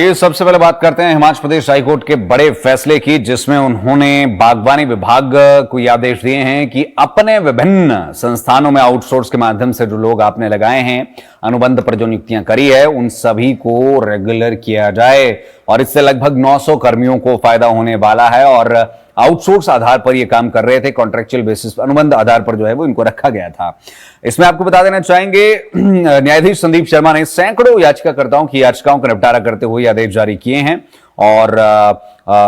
ये सबसे पहले बात करते हैं हिमाचल प्रदेश हाईकोर्ट के बड़े फैसले की, जिसमें उन्होंने बागवानी विभाग को ये आदेश दिए हैं कि अपने विभिन्न संस्थानों में आउटसोर्स के माध्यम से जो लोग आपने लगाए हैं, अनुबंध पर जो नियुक्तियां करी है, उन सभी को रेगुलर किया जाए। और इससे लगभग 900 कर्मियों को फायदा होने वाला है। और आउटसोर्स आधार पर ये काम कर रहे थे, कॉन्ट्रेक्चुअल बेसिस पर, अनुबंध आधार पर जो है वो इनको रखा गया था। इसमें आपको बता देना चाहेंगे, न्यायाधीश संदीप शर्मा ने सैकड़ों याचिकाकर्ताओं की याचिकाओं का निपटारा करते हुए आदेश जारी किए हैं। और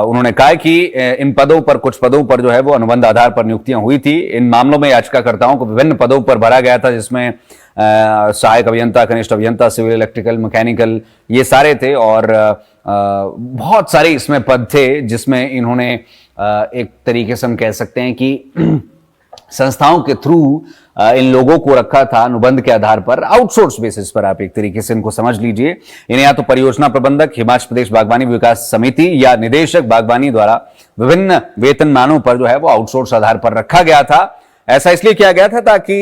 उन्होंने कहा कि इन पदों पर, कुछ पदों पर जो है वो अनुबंध आधार पर नियुक्तियां हुई थी। इन मामलों में याचिकाकर्ताओं को विभिन्न पदों पर भरा गया था, जिसमें सहायक अभियंता, कनिष्ठ अभियंता, सिविल, इलेक्ट्रिकल, मैकेनिकल, ये सारे थे। और बहुत सारे इसमें पद थे, जिसमें इन्होंने एक तरीके से हम कह सकते हैं कि संस्थाओं के थ्रू इन लोगों को रखा था अनुबंध के आधार पर, आउटसोर्स बेसिस पर। आप एक तरीके से इनको समझ लीजिए। इन्हें या तो परियोजना प्रबंधक, हिमाचल प्रदेश बागवानी विकास समिति या निदेशक बागवानी द्वारा विभिन्न वेतनमानों पर जो है वो आउटसोर्स आधार पर रखा गया था। ऐसा इसलिए किया गया था ताकि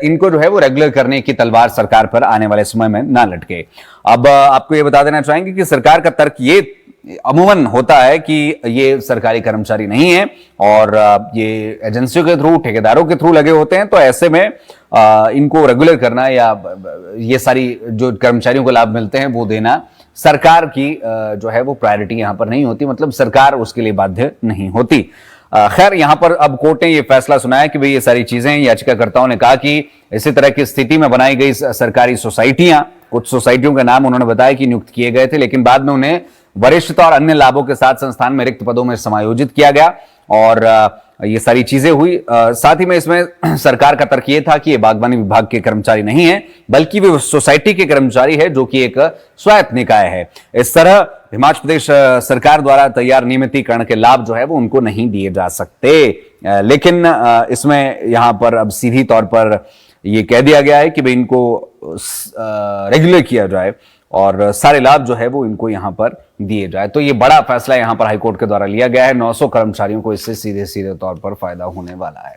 इनको जो है वो रेगुलर करने की तलवार सरकार पर आने वाले समय में ना लटके। अब आपको ये बता देना चाहेंगे कि सरकार का तर्क ये अमूमन होता है कि ये सरकारी कर्मचारी नहीं है और ये एजेंसियों के थ्रू, ठेकेदारों के थ्रू लगे होते हैं। तो ऐसे में इनको रेगुलर करना या ये सारी जो कर्मचारियों को लाभ मिलते हैं वो देना सरकार की जो है वो प्रायोरिटी यहां पर नहीं होती, मतलब सरकार उसके लिए बाध्य नहीं होती। खैर, यहां पर अब कोर्ट ने ये फैसला सुनाया कि भाई ये सारी चीजें, याचिकाकर्ताओं ने कहा कि इसी तरह की स्थिति में बनाई गई सरकारी सोसाइटियां, कुछ सोसाइटियों का नाम उन्होंने बताया कि नियुक्त किए गए थे, लेकिन बाद में उन्हें वरिष्ठता और अन्य लाभों के साथ संस्थान में रिक्त पदों में समायोजित किया गया। और ये सारी चीजें हुई। साथ ही में इसमें सरकार का तर्क ये था कि ये बागवानी विभाग के कर्मचारी नहीं है, बल्कि वे सोसाइटी के कर्मचारी है, जो कि एक स्वायत्त निकाय है। इस तरह हिमाचल प्रदेश सरकार द्वारा तैयार नियमितीकरण के लाभ जो है वो उनको नहीं दिए जा सकते। लेकिन इसमें यहां पर अब सीधी तौर पर ये कह दिया गया है कि भाई इनको रेगुलर किया जाए और सारे लाभ जो है वो इनको यहां पर दिए जाए। तो ये बड़ा फैसला यहां पर हाईकोर्ट के द्वारा लिया गया है। 900 कर्मचारियों को इससे सीधे सीधे तौर पर फायदा होने वाला है।